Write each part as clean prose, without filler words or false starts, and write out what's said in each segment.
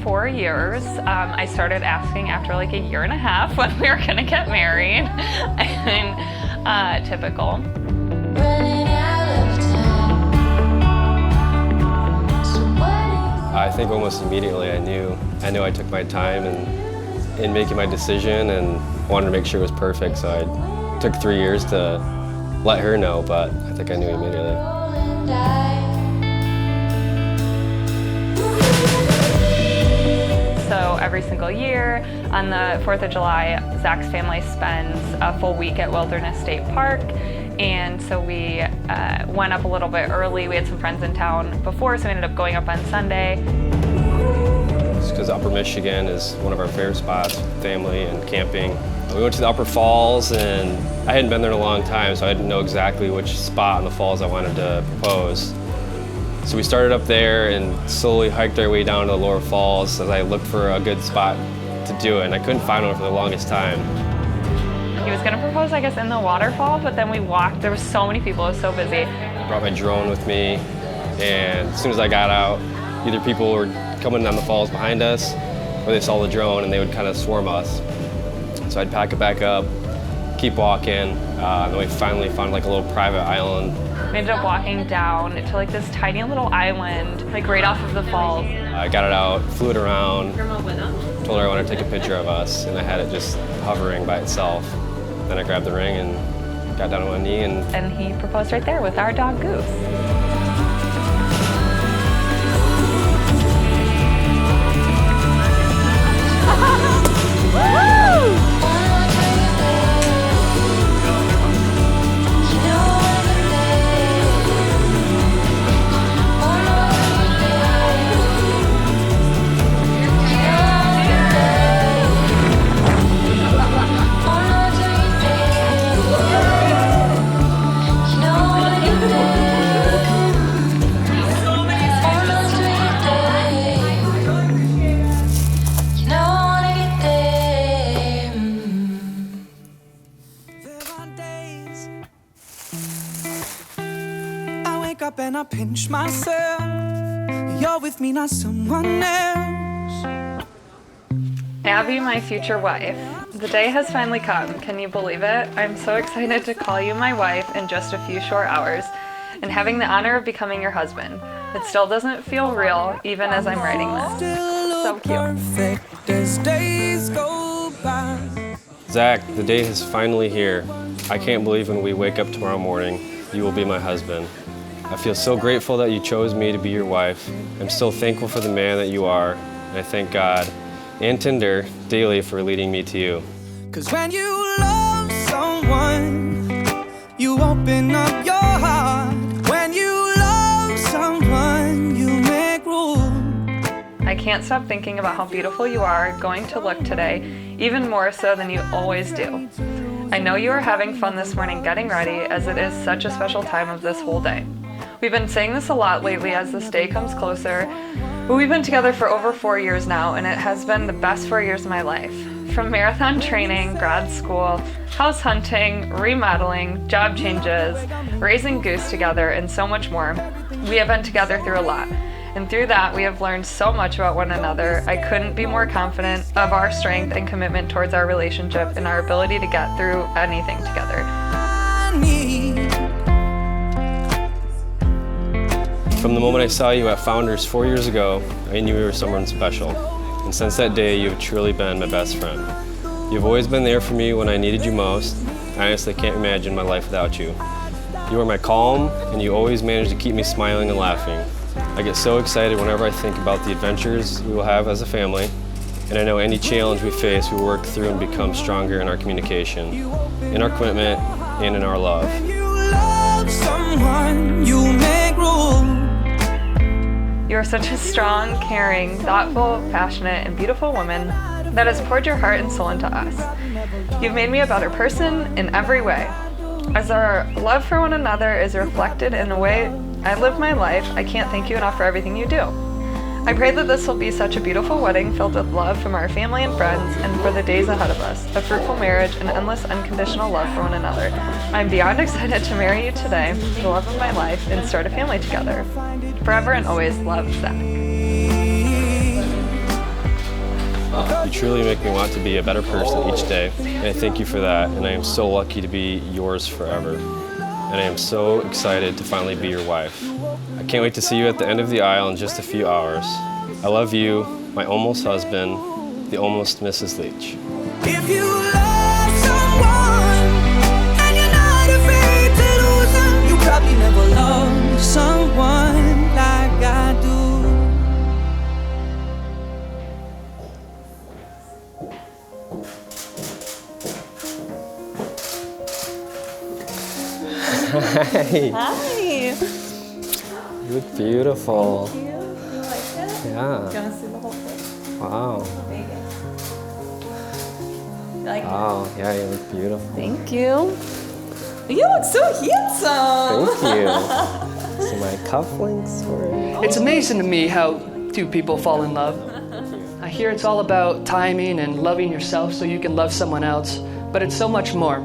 4 years. I started asking after like a year and a half when we were gonna get married. And typical. I think almost immediately I knew I took my time in making my decision and wanted to make sure it was perfect. So I took 3 years to let her know, but I think I knew immediately. So every single year on the 4th of July, Zach's family spends a full week at Wilderness State Park. And so we went up a little bit early. We had some friends in town before, so we ended up going up on Sunday. It's because Upper Michigan is one of our favorite spots, family and camping. We went to the Upper Falls, and I hadn't been there in a long time, so I didn't know exactly which spot in the falls I wanted to propose. So we started up there and slowly hiked our way down to the Lower Falls as I looked for a good spot to do it, and I couldn't find one for the longest time. He was gonna propose, I guess, in the waterfall, but then we walked. There was so many people, it was so busy. I brought my drone with me, and as soon as I got out, either people were coming down the falls behind us, or they saw the drone and they would kind of swarm us. So I'd pack it back up, keep walking, and then we finally found like a little private island. We ended up walking down to like this tiny little island, like right off of the falls. I got it out, flew it around, told her I wanted to take a picture of us, and I had it just hovering by itself. Then I grabbed the ring and got down on one knee and he proposed right there with our dog Goose. Up and I pinch myself. You're with me, not someone else. Abby, my future wife. The day has finally come. Can you believe it? I'm so excited to call you my wife in just a few short hours and having the honor of becoming your husband. It still doesn't feel real, even as I'm writing this. So cute. As days go by. Zach, the day is finally here. I can't believe when we wake up tomorrow morning, you will be my husband. I feel so grateful that you chose me to be your wife. I'm so thankful for the man that you are, and I thank God and Tinder daily for leading me to you. 'Cause when you love someone, you open up your heart. When you love someone, you make room. I can't stop thinking about how beautiful you are going to look today, even more so than you always do. I know you are having fun this morning getting ready, as it is such a special time of this whole day. We've been saying this a lot lately as this day comes closer, but we've been together for over 4 years now, and it has been the best 4 years of my life. From marathon training, grad school, house hunting, remodeling, job changes, raising Goose together, and so much more. We have been together through a lot, and through that we have learned so much about one another. I couldn't be more confident of our strength and commitment towards our relationship and our ability to get through anything together. From the moment I saw you at Founders 4 years ago, I knew you were someone special. And since that day, you've truly been my best friend. You've always been there for me when I needed you most. I honestly can't imagine my life without you. You are my calm, and you always manage to keep me smiling and laughing. I get so excited whenever I think about the adventures we will have as a family. And I know any challenge we face, we work through and become stronger in our communication, in our commitment, and in our love. When you love someone, you make room. You are such a strong, caring, thoughtful, passionate, and beautiful woman that has poured your heart and soul into us. You've made me a better person in every way. As our love for one another is reflected in the way I live my life, I can't thank you enough for everything you do. I pray that this will be such a beautiful wedding filled with love from our family and friends, and for the days ahead of us, a fruitful marriage and endless unconditional love for one another. I'm beyond excited to marry you today, the love of my life, and start a family together. Forever and always, love, Zach. You truly make me want to be a better person each day, and I thank you for that, and I am so lucky to be yours forever. And I am so excited to finally be your wife. I can't wait to see you at the end of the aisle in just a few hours. I love you, my almost husband, the almost Mrs. Leach. If you love someone and you're not afraid to lose them, you probably never loved someone like I do. Hi. Hi. You look beautiful. Thank you. You like it? Yeah. Do you want to see the whole thing? Wow. Vegas. You like it? Wow. Yeah, you look beautiful. Thank you. You look so handsome. Thank you. See my cufflinks for it. It's amazing to me how two people fall in love. I hear it's all about timing and loving yourself so you can love someone else, but it's so much more.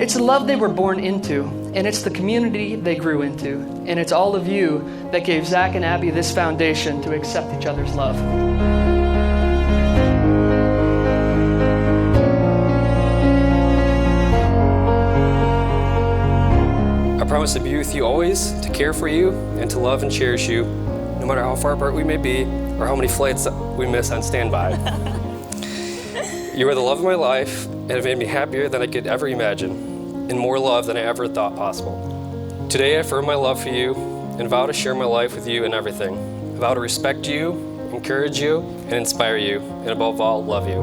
It's the love they were born into, and it's the community they grew into, and it's all of you that gave Zach and Abby this foundation to accept each other's love. I promise to be with you always, to care for you, and to love and cherish you, no matter how far apart we may be, or how many flights we miss on standby. You are the love of my life, and have made me happier than I could ever imagine, and more love than I ever thought possible. Today I affirm my love for you, and vow to share my life with you in everything. I vow to respect you, encourage you, and inspire you, and above all, love you.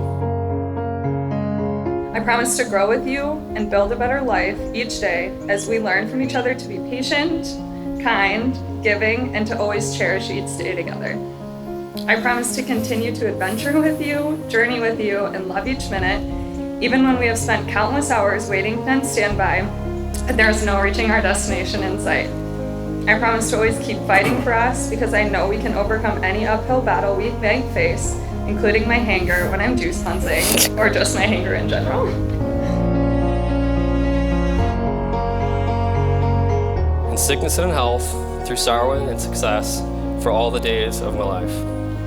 I promise to grow with you and build a better life each day as we learn from each other to be patient, kind, giving, and to always cherish each day together. I promise to continue to adventure with you, journey with you, and love each minute, even when we have spent countless hours waiting on standby and there is no reaching our destination in sight. I promise to always keep fighting for us because I know we can overcome any uphill battle we may face, including my hanger when I'm juice cleansing, or just my hanger in general. In sickness and in health, through sorrow and success, for all the days of my life.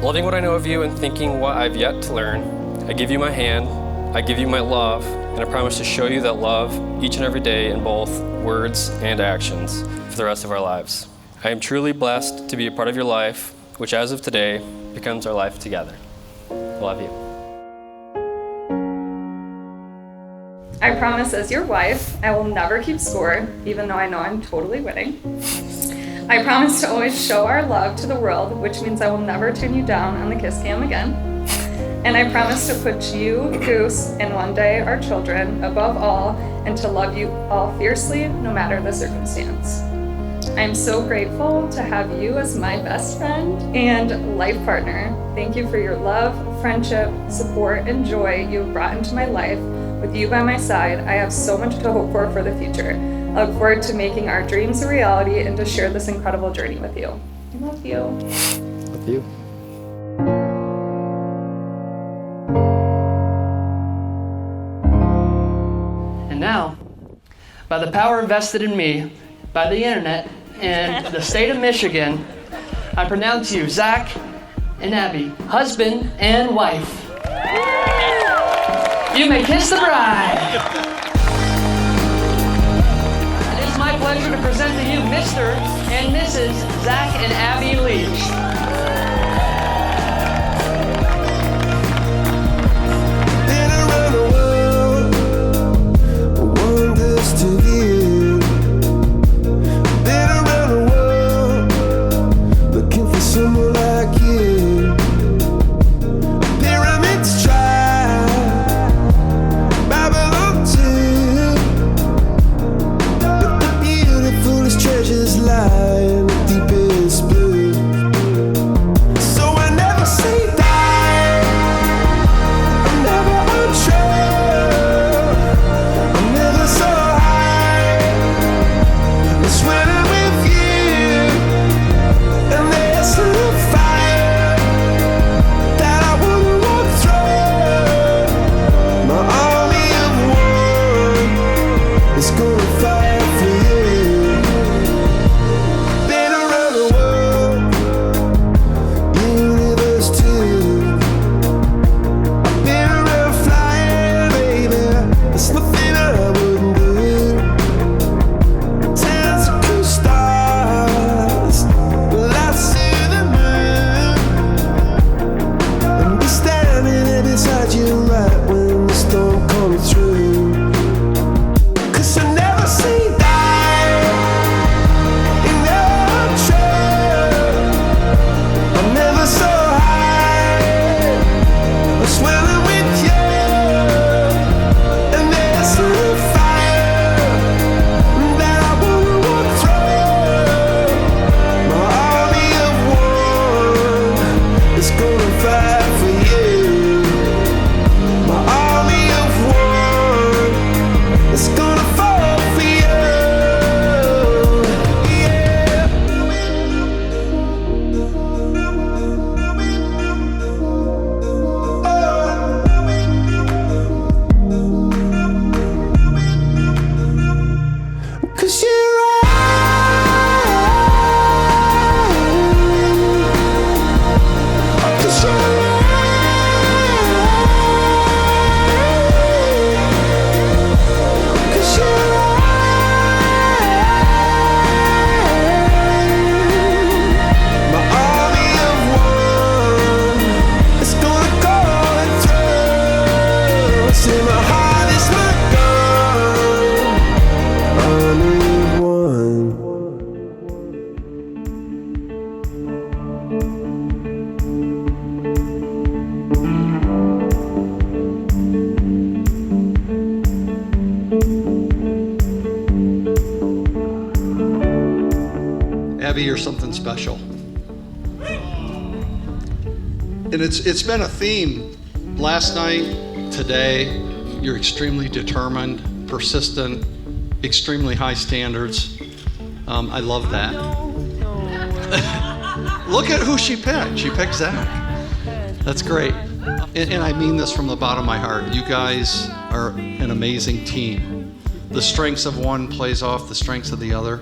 Loving what I know of you and thinking what I've yet to learn, I give you my hand, I give you my love, and I promise to show you that love each and every day in both words and actions for the rest of our lives. I am truly blessed to be a part of your life, which as of today becomes our life together. I love you. I promise as your wife, I will never keep score, even though I know I'm totally winning. I promise to always show our love to the world, which means I will never turn you down on the kiss cam again. And I promise to put you, Goose, and one day our children above all, and to love you all fiercely, no matter the circumstance. I am so grateful to have you as my best friend and life partner. Thank you for your love, friendship, support, and joy you have brought into my life. With you by my side, I have so much to hope for the future. I look forward to making our dreams a reality and to share this incredible journey with you. I love you. Love you. And now, by the power invested in me, by the internet, and the state of Michigan, I pronounce you, Zach and Abby, husband and wife. You may kiss the bride. It is my pleasure to present to you Mr. and Mrs. Zach and Abby Leach. Abby, you're something special. And it's been a theme last night, today. You're extremely determined, persistent, extremely high standards. I love that. Look at who she picked. She picked Zach. That's great. And I mean this from the bottom of my heart. You guys are an amazing team. The strengths of one plays off the strengths of the other.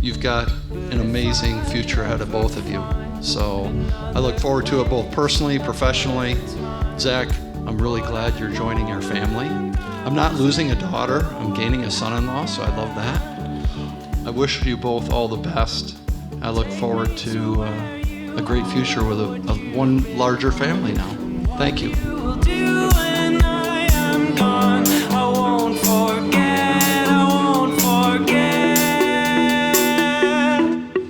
You've got an amazing future ahead of both of you. So I look forward to it both personally, professionally. Zach, I'm really glad you're joining our family. I'm not losing a daughter, I'm gaining a son-in-law, so I love that. I wish you both all the best. I look forward to a great future with one larger family now. Thank you.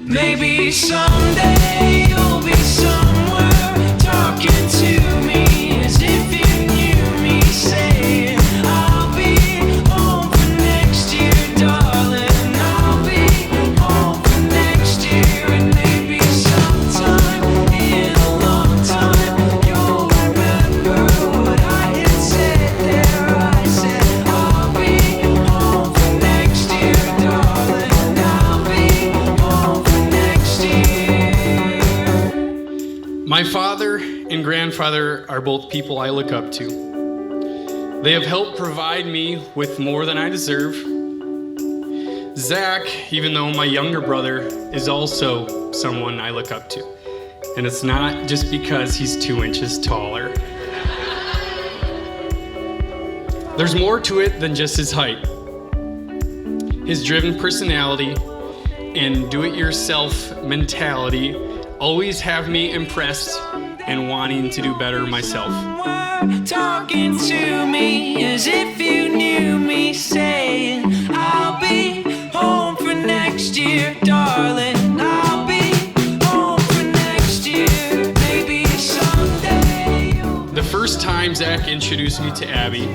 Maybe someday you'll be somewhere talking to me as if you knew me, saying I'll be home for next year, darling. I'll be home for next year, and maybe sometime in a long time you'll remember what I had said there. I said I'll be home for next year, darling. I'll be home for next year. My father and grandfather are both people I look up to. They have helped provide me with more than I deserve. Zach, even though my younger brother, is also someone I look up to. And it's not just because he's 2 inches taller. There's more to it than just his height. His driven personality and do-it-yourself mentality always have me impressed and wanting to do better myself. Talking to me as if you knew me, saying I'll be home for next year, darling. I'll be home for next year, maybe someday. The first time Zach introduced me to Abby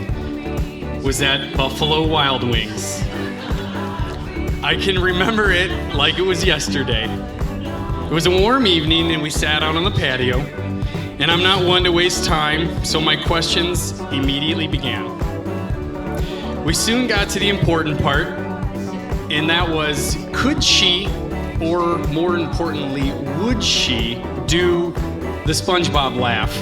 was at Buffalo Wild Wings. I can remember it like it was yesterday. It was a warm evening and we sat out on the patio, and I'm not one to waste time, so my questions immediately began. We soon got to the important part, and that was, could she, or more importantly, would she do the SpongeBob laugh?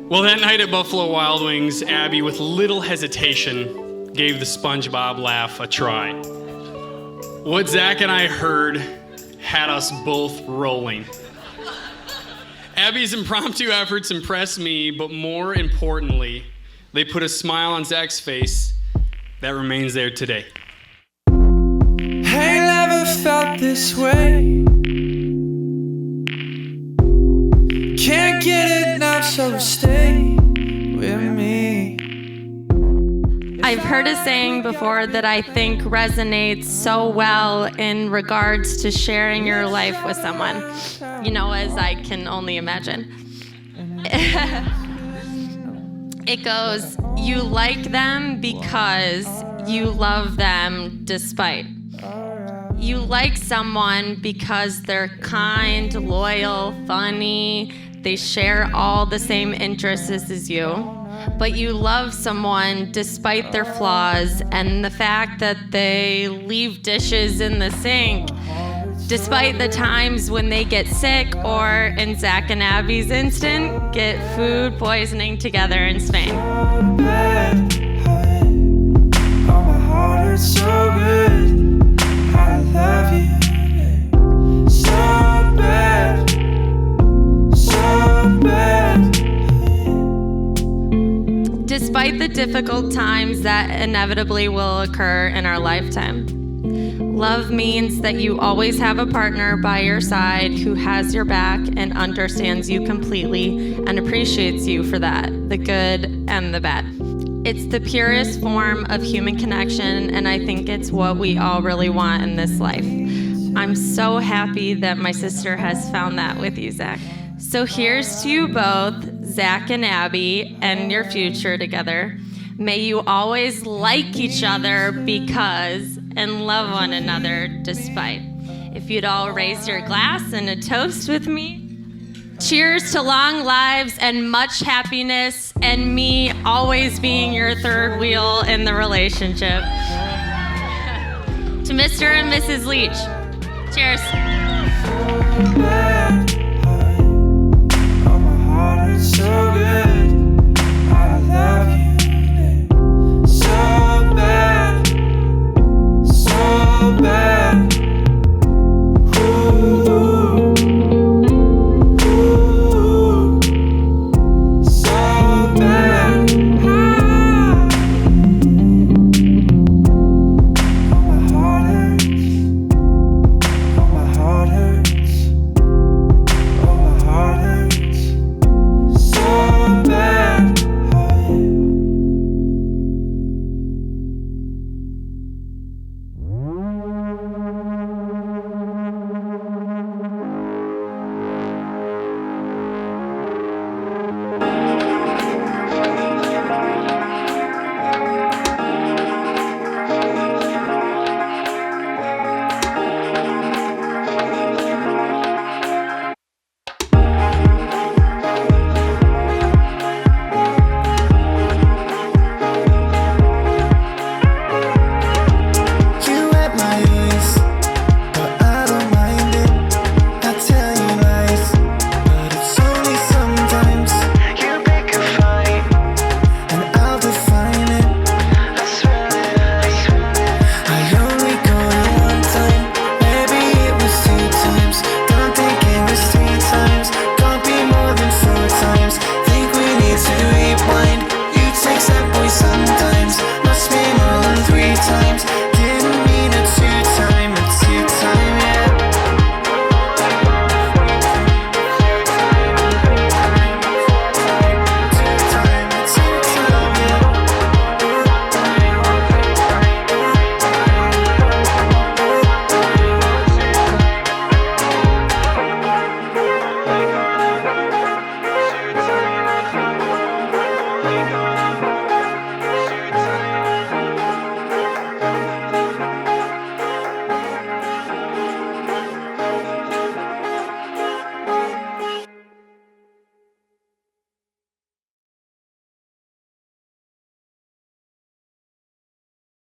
Well, that night at Buffalo Wild Wings, Abby, with little hesitation, gave the SpongeBob laugh a try. What Zach and I heard had us both rolling. Abby's impromptu efforts impressed me, but more importantly, they put a smile on Zach's face that remains there today. I never felt this way. Can't get enough, so stay with me. I've heard a saying before that I think resonates so well in regards to sharing your life with someone, as I can only imagine. It goes, you like them because you love them despite. You like someone because they're kind, loyal, funny, they share all the same interests as you. But you love someone despite their flaws and the fact that they leave dishes in the sink, despite the times when they get sick or, in Zach and Abby's instant, get food poisoning together in Spain. Oh, my heart hurts so good. I love you so bad, so bad. Despite the difficult times that inevitably will occur in our lifetime, love means that you always have a partner by your side who has your back and understands you completely and appreciates you for that, the good and the bad. It's the purest form of human connection, and I think it's what we all really want in this life. I'm so happy that my sister has found that with you, Zach. So here's to you both, Zach and Abby, and your future together. May you always like each other because, and love one another despite. If you'd all raise your glass in a toast with me. Cheers to long lives and much happiness, and me always being your third wheel in the relationship. To Mr. and Mrs. Leach. Cheers.